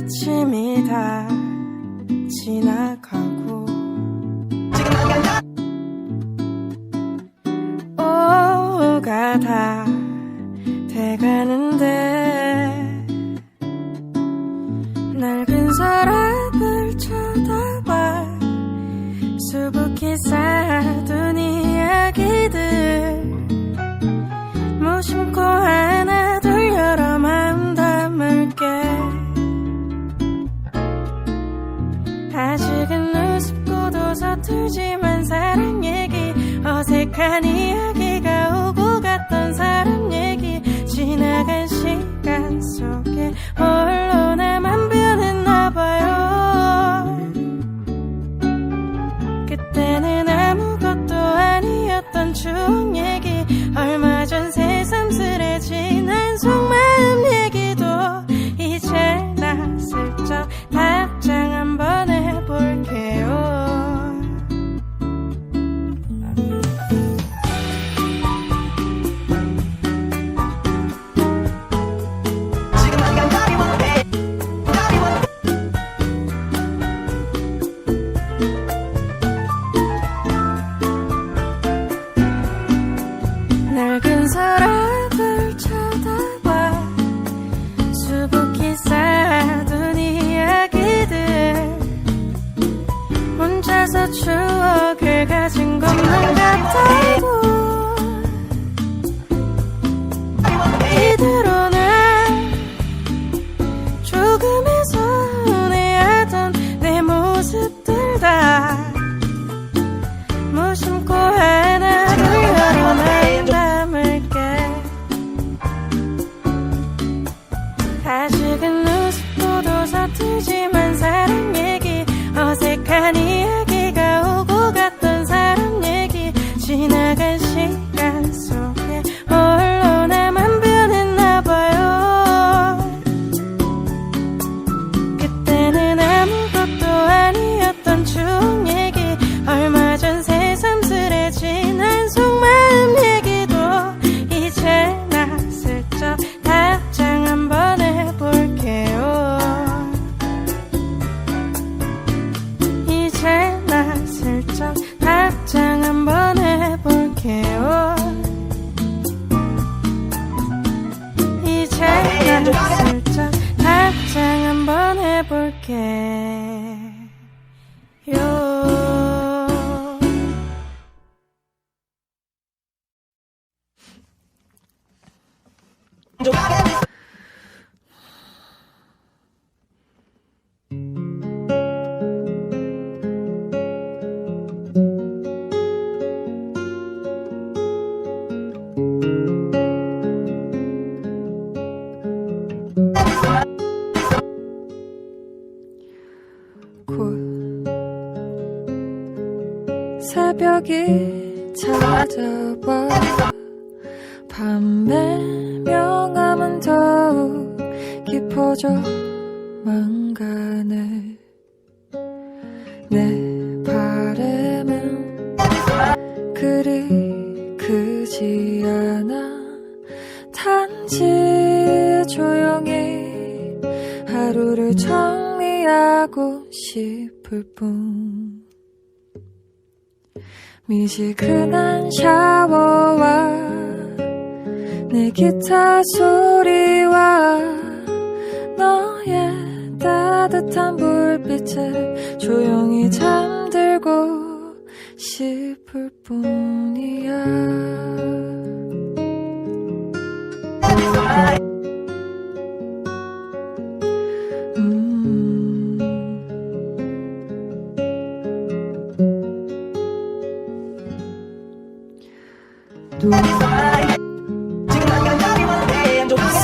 아침이 다 지나가고 오후가 다 돼가는데 낡은 서랍을 쳐다봐 수북히 쌓아둔 이야기들 무심코 하나 둘 여러 마음 담을게 아직은 우습고도 서툴지만 사랑 얘기 어색한 이야기가 오고 갔던 사람 얘기 지나간 시간 속에 홀로 나만 변했나봐요 그때는 아무것도 아니었던 추억 얘기 얼마 전 새삼스레진 한 속마음 얘기도 이제 나 슬쩍 답장 한번 해볼게요 낡은 서랍을 쳐다봐 수북히 쌓아둔 이야기들 혼자서 추억을 가진 것만 같아도 이대로는 조금의 서운해하던 내 모습들 다 무심코 하나 둘 여러 날 담을게 아직은 우습고도 서툴지만 사랑 얘기 어색한 이야기가 오고 갔던 사람 얘기 지나간 시간 속에 홀로 나만 변했나봐요 그때는 아무것도 아니었던 추억 얘기 얼마 전 새삼스레진 한 속마음 얘기도 이제 나 슬쩍 답장 한번 해볼게요 이제 나 슬쩍 답장 한번 해볼게요 이제 나 슬쩍 답장 한번 해볼게요 곧 새벽이 찾아와 밤의 명암은 더욱 깊어져만 가네 내 바람은 그리 크지 않아 단지 조용히 하루를 정리하고 싶을 뿐 미지근한 샤워와 내 기타 소리와 너의 따뜻한 불빛에 조용히 잠들고 싶을 뿐이야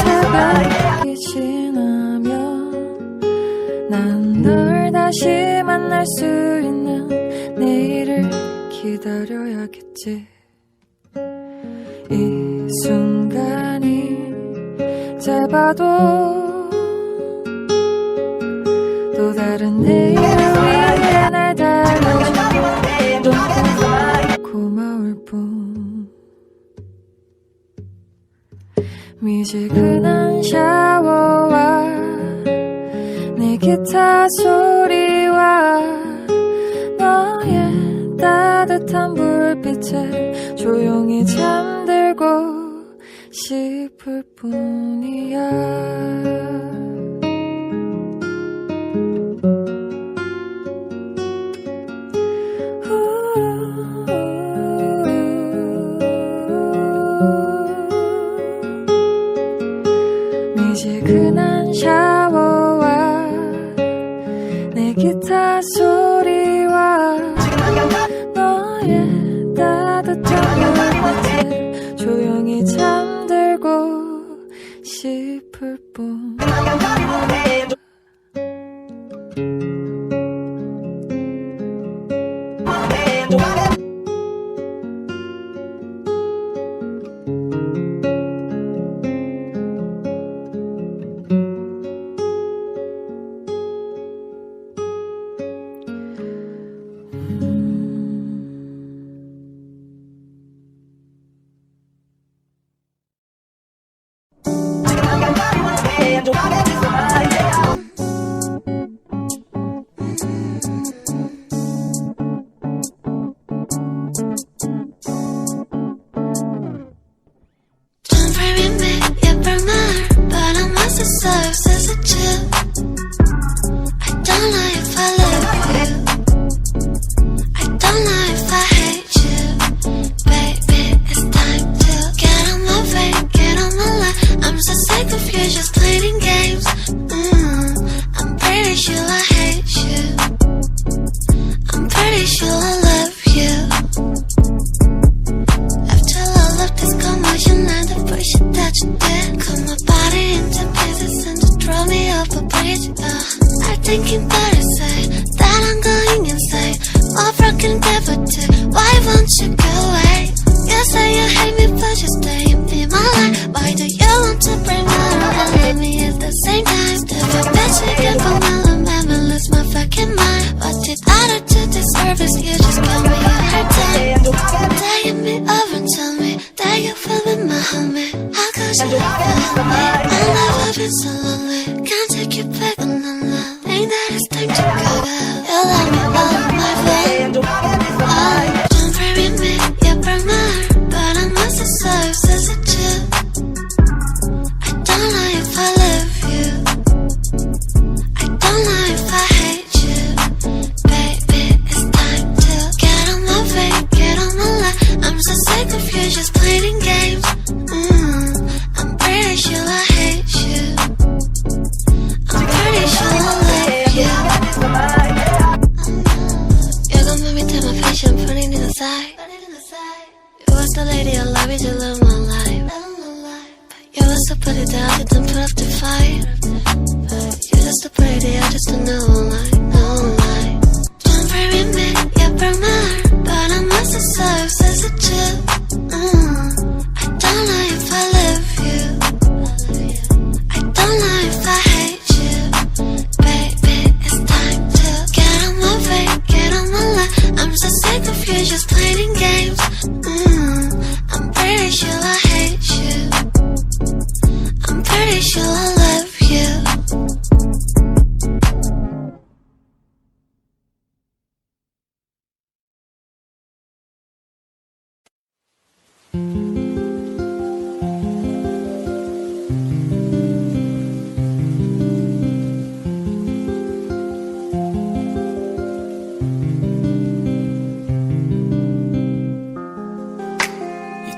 새벽이 지나면 난 널 다시 만날 수 있는 내일을 기다려야겠지 이 순간이 짧아도 또 다른 내일을 위해 날 달래줘 고마울 뿐 미지근한 샤워와 내 기타 소리와 너의 따뜻한 불빛에 조용히 잠들고 싶을 뿐이야. 미지근한 샤워와 내 기타 소리와 너의 따뜻한 불빛에 조용히 잠들고 싶을 뿐.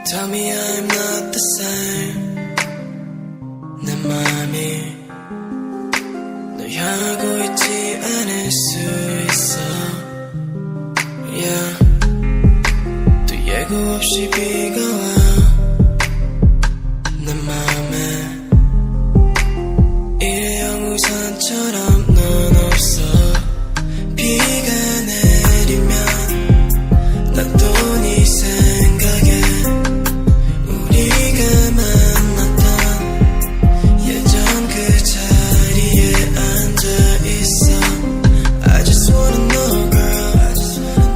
Tell me I'm not the same. 내 맘이 널 향하고 있지 않을 수 있어. Yeah. 또 예고 없이 비가 와. 내 맘에 일회용 우산처럼 넌 없어. 비가 내리면 난 또 네 생각에 우리가 만났던 예전 그 자리에 앉아있어. I just wanna know girl,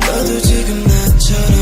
너도 지금 나처럼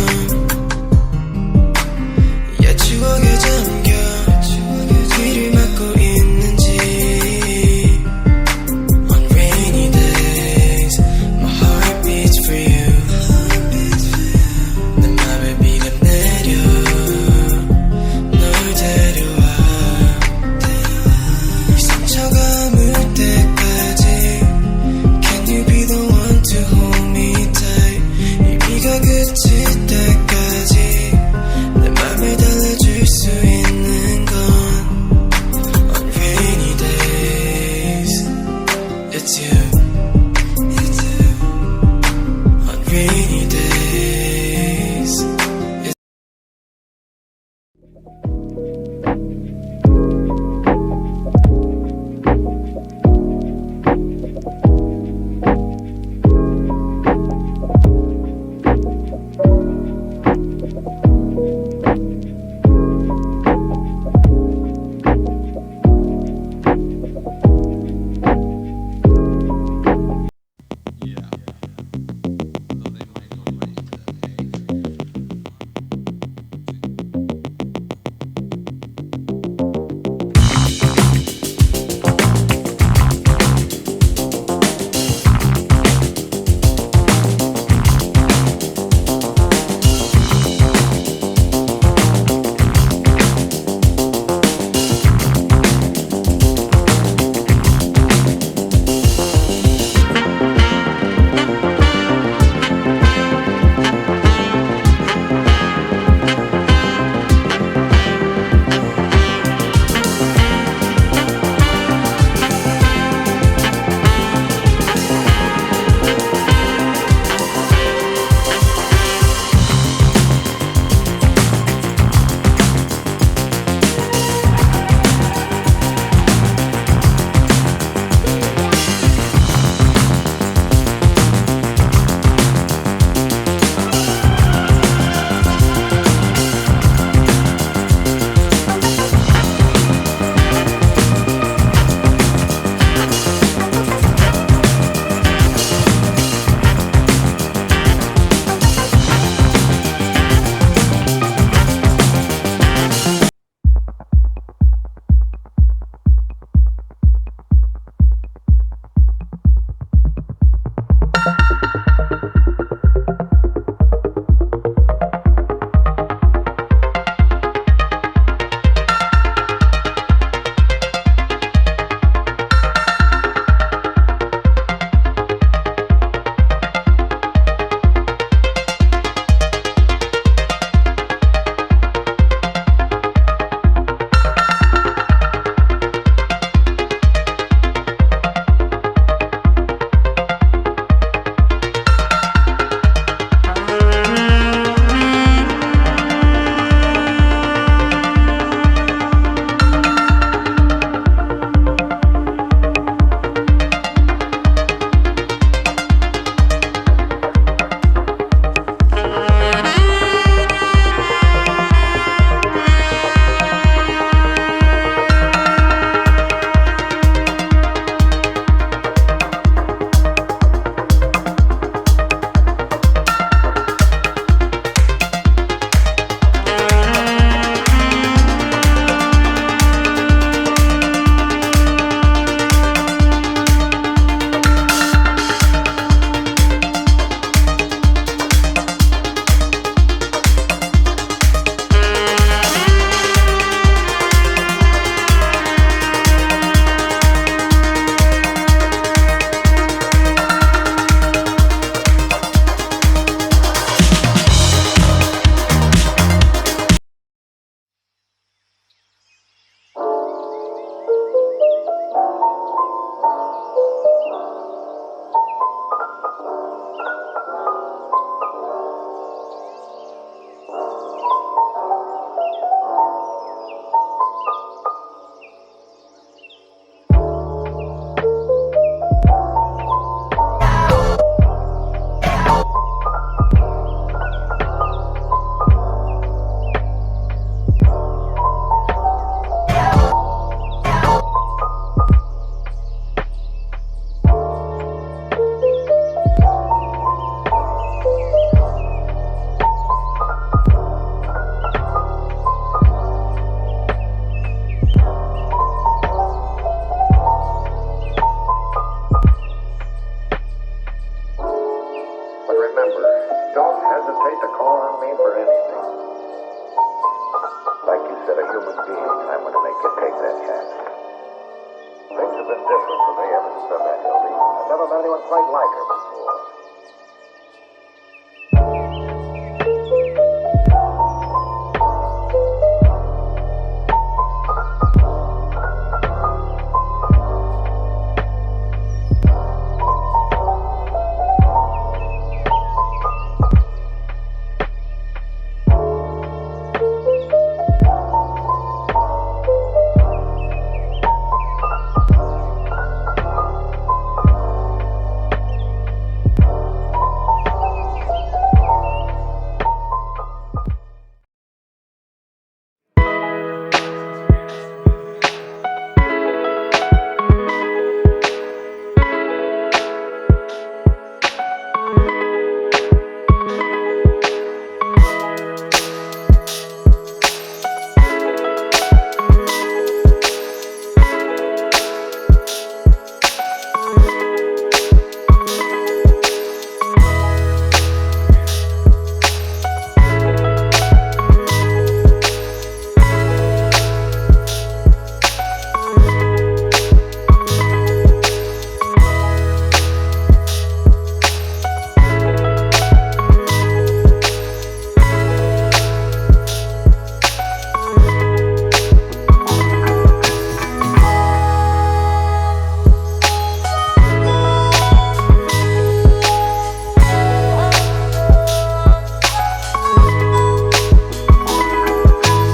anyone quite like her before.